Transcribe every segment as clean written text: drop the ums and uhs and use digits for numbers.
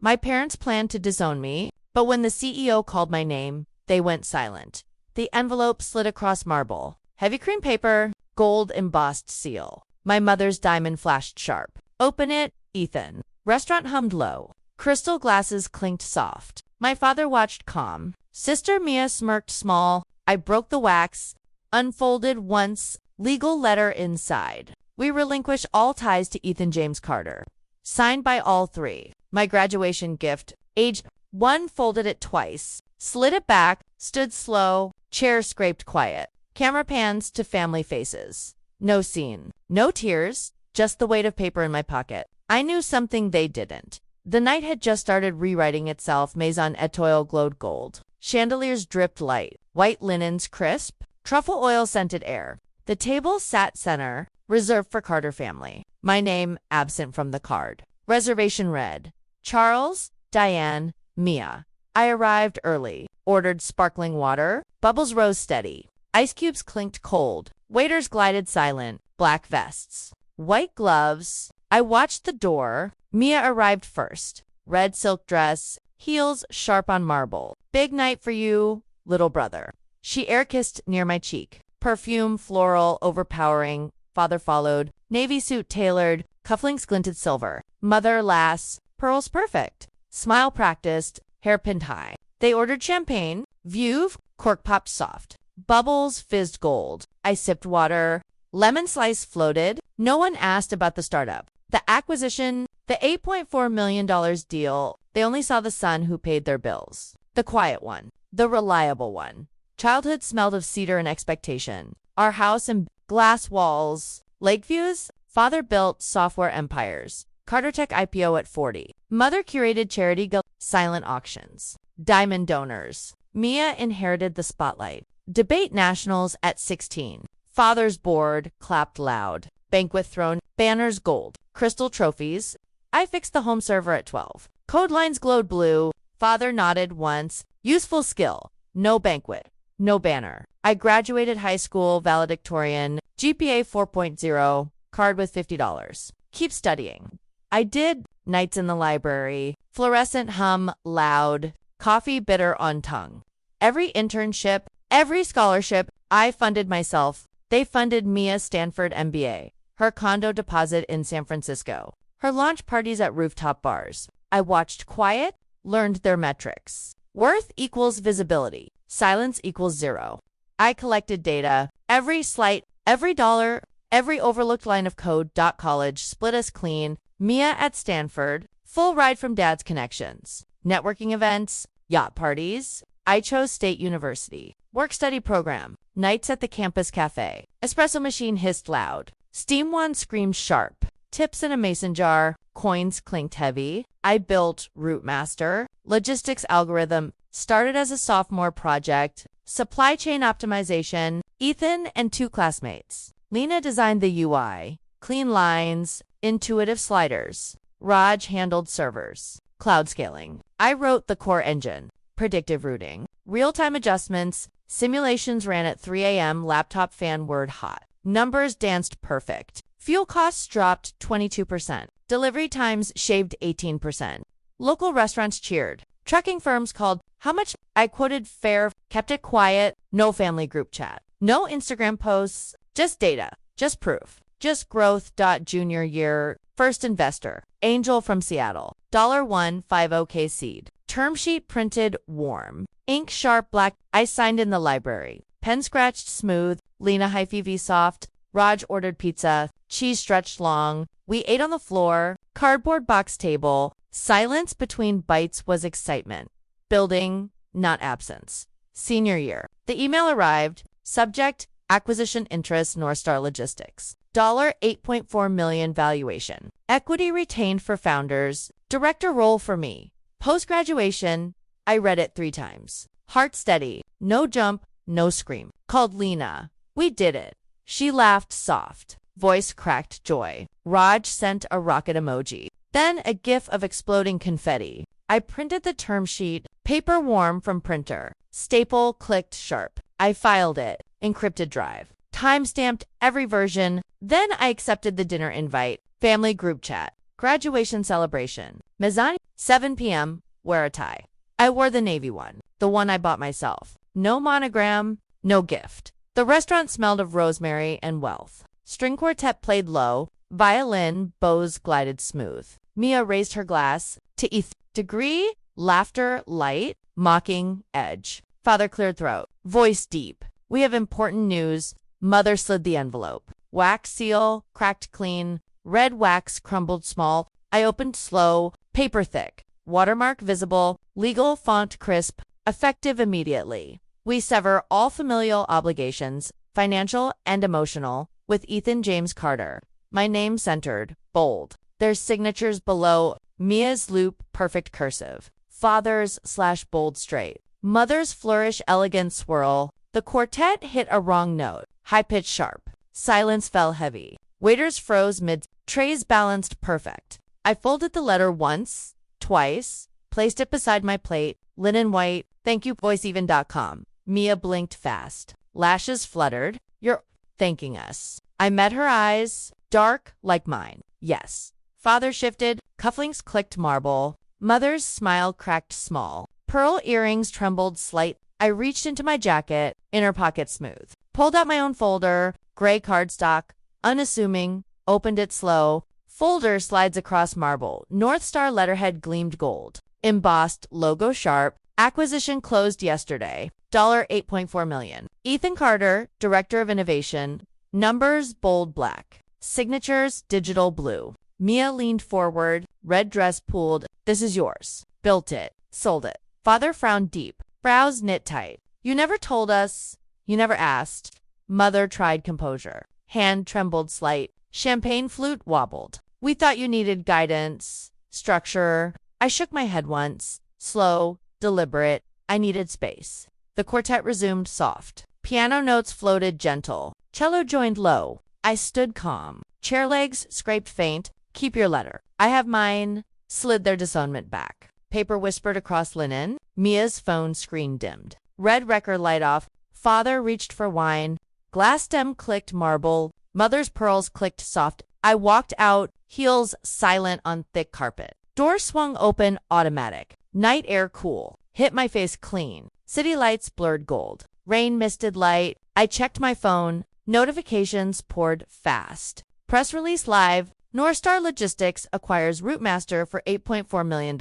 My parents planned to disown me, but when the CEO called my name, they went silent. The envelope slid across marble. Heavy cream paper, gold embossed seal. My mother's diamond flashed sharp. Open it, Ethan. Restaurant hummed low. Crystal glasses clinked soft. My father watched calm. Sister Mia smirked small. I broke the wax. Unfolded once. Legal letter inside. We relinquish all ties to Ethan James Carter. Signed by all three. My graduation gift. Age 1 folded it twice. Slid it back. Stood slow. Chair scraped quiet. Camera pans to family faces. No scene. No tears. Just the weight of paper in my pocket. I knew something they didn't. The night had just started rewriting itself. Maison Etoile glowed gold. Chandeliers dripped light. White linens crisp. Truffle oil scented air. The table sat center, reserved for Carter family. My name absent from the card. Reservation read, Charles, Diane, Mia. I arrived early. Ordered sparkling water. Bubbles rose steady. Ice cubes clinked cold. Waiters glided silent. Black vests. White gloves. I watched the door. Mia arrived first. Red silk dress. Heels sharp on marble. Big night for you, little brother. She air-kissed near my cheek. Perfume, floral, overpowering. Father followed. Navy suit tailored. Cufflinks glinted silver. Mother, lass. Pearls perfect. Smile practiced. Hair pinned high. They ordered champagne. Veuve. Cork popped soft. Bubbles fizzed gold. I sipped water. Lemon slice floated. No one asked about the startup. The acquisition. The $8.4 million deal. They only saw the son who paid their bills. The quiet one. The reliable one. Childhood smelled of cedar and expectation. Our house and glass walls. Lake views. Father built software empires. Carter Tech IPO at 40. Mother curated charity silent auctions. Diamond donors. Mia inherited the spotlight. Debate nationals at 16. Father's board clapped loud. Banquet throne. Banners gold. Crystal trophies. I fixed the home server at 12. Code lines glowed blue. Father nodded once. Useful skill. No banquet. No banner. I graduated high school valedictorian. GPA 4.0. Card with $50. Keep studying. I did. Nights in the library. Fluorescent hum loud. Coffee bitter on tongue. Every internship. Every scholarship. I funded myself. They funded Mia's Stanford MBA. Her condo deposit in San Francisco. Her launch parties at rooftop bars. I watched quiet. Learned their metrics. Worth equals visibility. Silence equals zero. I collected data. Every slight, every dollar, every overlooked line of code. College split us clean. Mia at Stanford. Full ride from dad's connections. Networking events. Yacht parties. I chose State University. Work-study program. Nights at the campus cafe. Espresso machine hissed loud. Steam wand screamed sharp. Tips in a mason jar. Coins clinked heavy. I built Rootmaster. Logistics algorithm. Started as a sophomore project. Supply chain optimization. Ethan and 2 classmates. Lena designed the UI. Clean lines. Intuitive sliders. Raj handled servers. Cloud scaling. I wrote the core engine. Predictive routing. Real-time adjustments. Simulations ran at 3 a.m. Laptop fan word hot. Numbers danced perfect. Fuel costs dropped 22%. Delivery times shaved 18%. Local restaurants cheered. Trucking firms called. How much? I quoted fair. Kept it quiet. No family group chat. No Instagram posts. Just data. Just proof. Just growth. Junior year. First investor. Angel from Seattle. $150K seed. Term sheet printed warm. Ink sharp black. I signed in the library. Pen scratched smooth. Lena HiFi soft. Raj ordered pizza. Cheese stretched long. We ate on the floor. Cardboard box table. Silence between bites was excitement. Building, not absence. Senior year. The email arrived. Subject, acquisition interest, North Star Logistics. $8.4 million valuation. Equity retained for founders. Director role for me. Post-graduation, I read it 3 times. Heart steady. No jump, no scream. Called Lena. We did it. She laughed soft. Voice cracked joy. Raj sent a rocket emoji. Then a gif of exploding confetti. I printed the term sheet. Paper warm from printer. Staple clicked sharp. I filed it. Encrypted drive. Timestamped every version. Then I accepted the dinner invite. Family group chat. Graduation celebration. Mezzani. 7 p.m. Wear a tie. I wore the navy one, the one I bought myself. No monogram, no gift. The restaurant smelled of rosemary and wealth. String quartet played low. Violin bows glided smooth. Mia raised her glass to each degree. Laughter light, mocking edge. Father cleared throat. Voice deep. We have important news. Mother slid the envelope. Wax seal, cracked clean. Red wax crumbled small. I opened slow. Paper thick. Watermark visible. Legal font crisp. Effective immediately. We sever all familial obligations, financial and emotional, with Ethan James Carter. My name centered. Bold. There's signatures below. Mia's loop, perfect cursive. Father's / bold straight. Mother's flourish, elegant swirl. The quartet hit a wrong note. High-pitched sharp. Silence fell heavy. Waiters froze mid. Trays balanced perfect. I folded the letter once, twice, placed it beside my plate. Linen white. Thank you, voiceeven.com. Mia blinked fast. Lashes fluttered. You're thanking us. I met her eyes. Dark like mine. Yes. Father shifted. Cufflinks clicked marble. Mother's smile cracked small. Pearl earrings trembled slight. I reached into my jacket, inner pocket smooth. Pulled out my own folder, gray cardstock, unassuming, opened it slow. Folder slides across marble. North Star letterhead gleamed gold. Embossed, logo sharp. Acquisition closed yesterday. $8.4 million. Ethan Carter, Director of Innovation. Numbers bold black. Signatures digital blue. Mia leaned forward, red dress pulled. This is yours. Built it. Sold it. Father frowned deep. Brows knit tight. You never told us. You never asked. Mother tried composure. Hand trembled slight. Champagne flute wobbled. We thought you needed guidance. Structure. I shook my head once. Slow. Deliberate. I needed space. The quartet resumed soft. Piano notes floated gentle. Cello joined low. I stood calm. Chair legs scraped faint. Keep your letter. I have mine. Slid their disownment back. Paper whispered across linen. Mia's phone screen dimmed. Red record light off. Father reached for wine. Glass stem clicked marble. Mother's pearls clicked soft. I walked out, heels silent on thick carpet. Door swung open, automatic. Night air cool. Hit my face clean. City lights blurred gold. Rain misted light. I checked my phone. Notifications poured fast. Press release live. North Star Logistics acquires Routemaster for $8.4 million.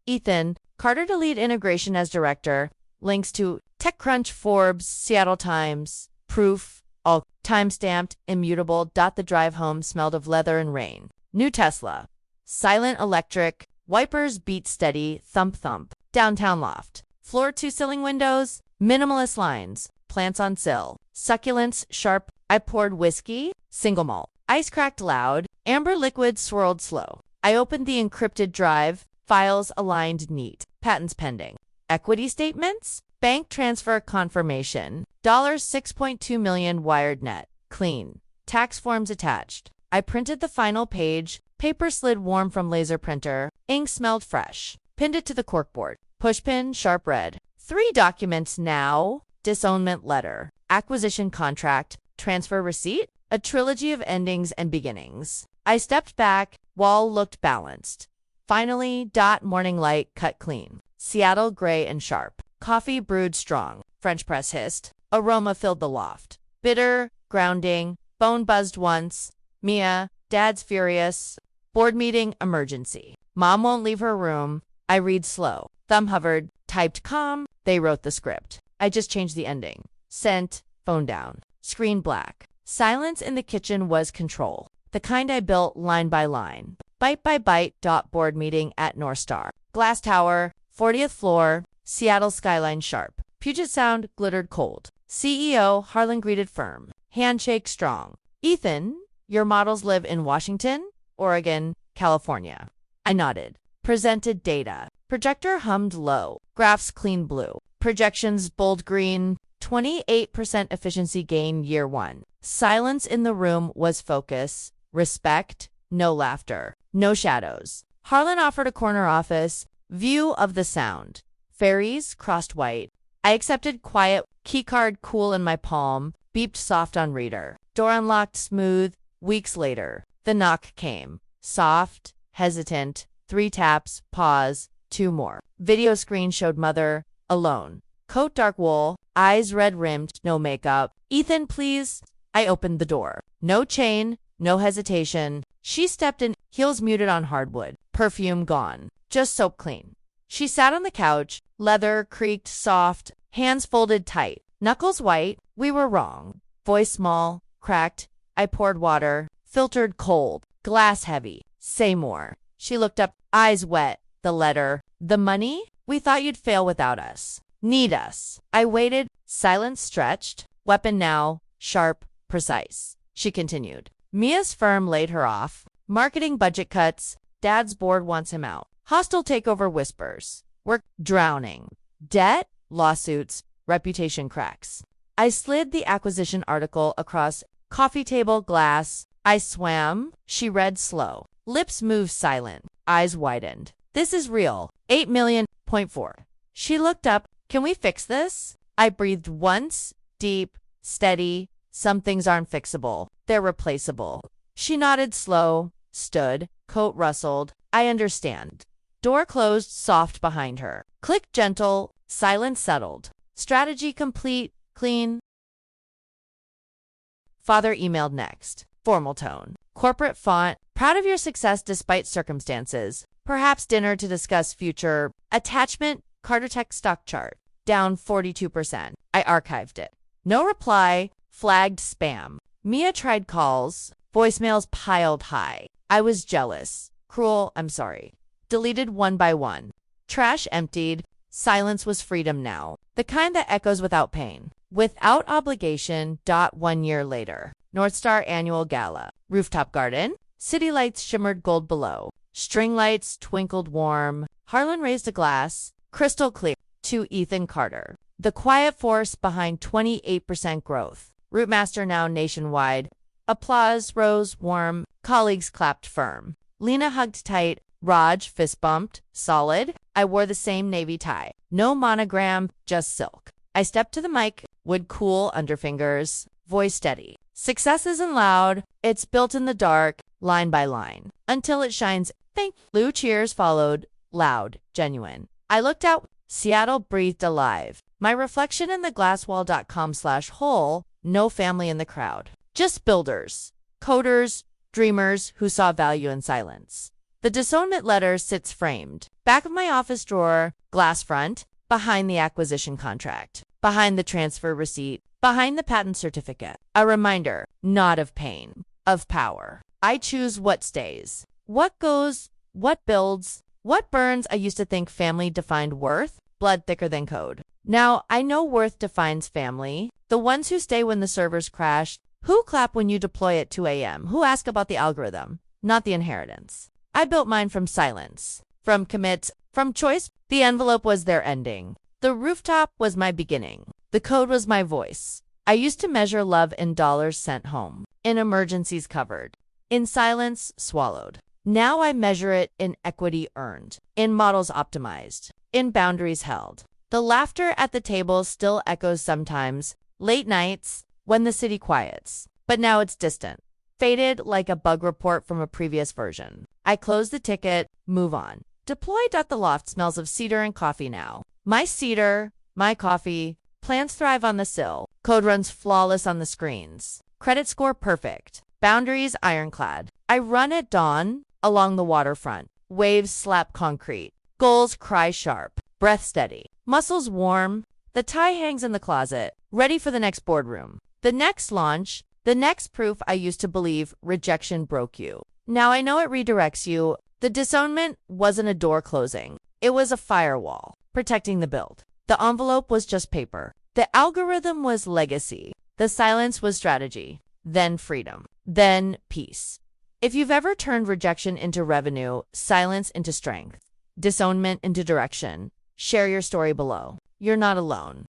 Ethan Carter to lead integration as director. Links to TechCrunch, Forbes, Seattle Times. Proof. All time-stamped, immutable. The drive home smelled of leather and rain. New Tesla. Silent electric. Wipers beat steady. Thump thump. Downtown loft. Floor to ceiling windows. Minimalist lines. Plants on sill. Succulents sharp. I poured whiskey. Single malt. Ice cracked loud. Amber liquid swirled slow. I opened the encrypted drive. Files aligned neat. Patents pending. Equity statements. Bank transfer confirmation. $6.2 million wired net. Clean. Tax forms attached. I printed the final page. Paper slid warm from laser printer. Ink smelled fresh. Pinned it to the corkboard. Pushpin sharp red. 3 documents now. Disownment letter. Acquisition contract. Transfer receipt. A trilogy of endings and beginnings. I stepped back. Wall looked balanced. Finally, morning light cut clean. Seattle gray and sharp. Coffee brewed strong. French press hissed. Aroma filled the loft. Bitter, grounding. Phone buzzed once. Mia, Dad's furious. Board meeting emergency. Mom won't leave her room. I read slow. Thumb hovered. Typed calm. They wrote the script. I just changed the ending. Sent. Phone down. Screen black. Silence in the kitchen was control. The kind I built line by line. Bite by bite. Board meeting at North Star. Glass tower. 40th floor. Seattle skyline sharp. Puget Sound glittered cold. CEO Harlan greeted firm. Handshake strong. Ethan, your models live in Washington, Oregon, California. I nodded. Presented data. Projector hummed low. Graphs clean blue. Projections bold green. 28% efficiency gain year 1. Silence in the room was focus. Respect. No laughter. No shadows. Harlan offered a corner office. View of the sound. Fairies crossed white. I accepted quiet. Keycard cool in my palm. Beeped soft on reader. Door unlocked smooth. Weeks later. The knock came. Soft. hesitant, 3 taps, pause, 2 more. Video screen showed mother, alone. Coat dark wool, eyes red-rimmed, no makeup. Ethan, please. I opened the door. No chain, no hesitation. She stepped in, heels muted on hardwood, perfume gone, just soap clean. She sat on the couch, leather creaked soft, hands folded tight, knuckles white. We were wrong. Voice small, cracked. I poured water, filtered cold, glass heavy. Say more. She looked up, eyes wet. The letter. The money? We thought you'd fail without us. Need us. I waited, silence stretched. Weapon now, sharp, precise. She continued. Mia's firm laid her off. Marketing budget cuts. Dad's board wants him out. Hostile takeover whispers. We're drowning. Debt, lawsuits, reputation cracks. I slid the acquisition article across coffee table glass. I swam. She read slow. Lips moved silent. Eyes widened. This is real. 8 million. Point 4. She looked up. Can we fix this? I breathed once, deep, steady. Some things aren't fixable. They're replaceable. She nodded slow, stood, coat rustled. I understand. Door closed soft behind her. Click gentle, silence settled. Strategy complete, clean. Father emailed next. Formal tone. Corporate font. Proud of your success despite circumstances. Perhaps dinner to discuss future. Attachment. Carter Tech stock chart. Down 42%. I archived it. No reply. Flagged spam. Mia tried calls. Voicemails piled high. I was jealous. Cruel. I'm sorry. Deleted one by one. Trash emptied. Silence was freedom now. The kind that echoes without pain. Without obligation. 1 year later. North Star Annual Gala. Rooftop garden. City lights shimmered gold below. String lights twinkled warm. Harlan raised a glass. Crystal clear. To Ethan Carter. The quiet force behind 28% growth. Rootmaster now nationwide. Applause rose warm. Colleagues clapped firm. Lena hugged tight. Raj fist bumped. Solid. I wore the same navy tie. No monogram, just silk. I stepped to the mic. Wood cool under fingers. Voice steady. Success isn't loud. It's built in the dark, line by line. Until it shines. Thank you. Cheers followed. Loud. Genuine. I looked out. Seattle breathed alive. My reflection in the glasswall.com/hole. No family in the crowd. Just builders. Coders. Dreamers who saw value in silence. The disownment letter sits framed. Back of my office drawer. Glass front. Behind the acquisition contract. Behind the transfer receipt. Behind the patent certificate. A reminder. Not of pain. Of power. I choose what stays. What goes. What builds. What burns. I used to think family defined worth. Blood thicker than code. Now I know worth defines family. The ones who stay when the servers crash. Who clap when you deploy at 2 a.m. Who ask about the algorithm. Not the inheritance. I built mine from silence. From commits. From choice. The envelope was their ending. The rooftop was my beginning. The code was my voice. I used to measure love in dollars sent home. In emergencies covered. In silence swallowed. Now I measure it in equity earned. In models optimized. In boundaries held. The laughter at the table still echoes sometimes. Late nights. When the city quiets. But now it's distant. Faded like a bug report from a previous version. I close the ticket. Move on. Deployed. The loft smells of cedar and coffee now. My cedar. My coffee. Plants thrive on the sill. Code runs flawless on the screens. Credit score perfect. Boundaries ironclad. I run at dawn along the waterfront. Waves slap concrete. Gulls cry sharp. Breath steady. Muscles warm. The tie hangs in the closet. Ready for the next boardroom. The next launch. The next proof I used to believe rejection broke you. Now I know it redirects you. The disownment wasn't a door closing. It was a firewall. Protecting the build. The envelope was just paper. The algorithm was legacy. The silence was strategy. Then freedom. Then peace. If you've ever turned rejection into revenue, silence into strength, disownment into direction, share your story below. You're not alone.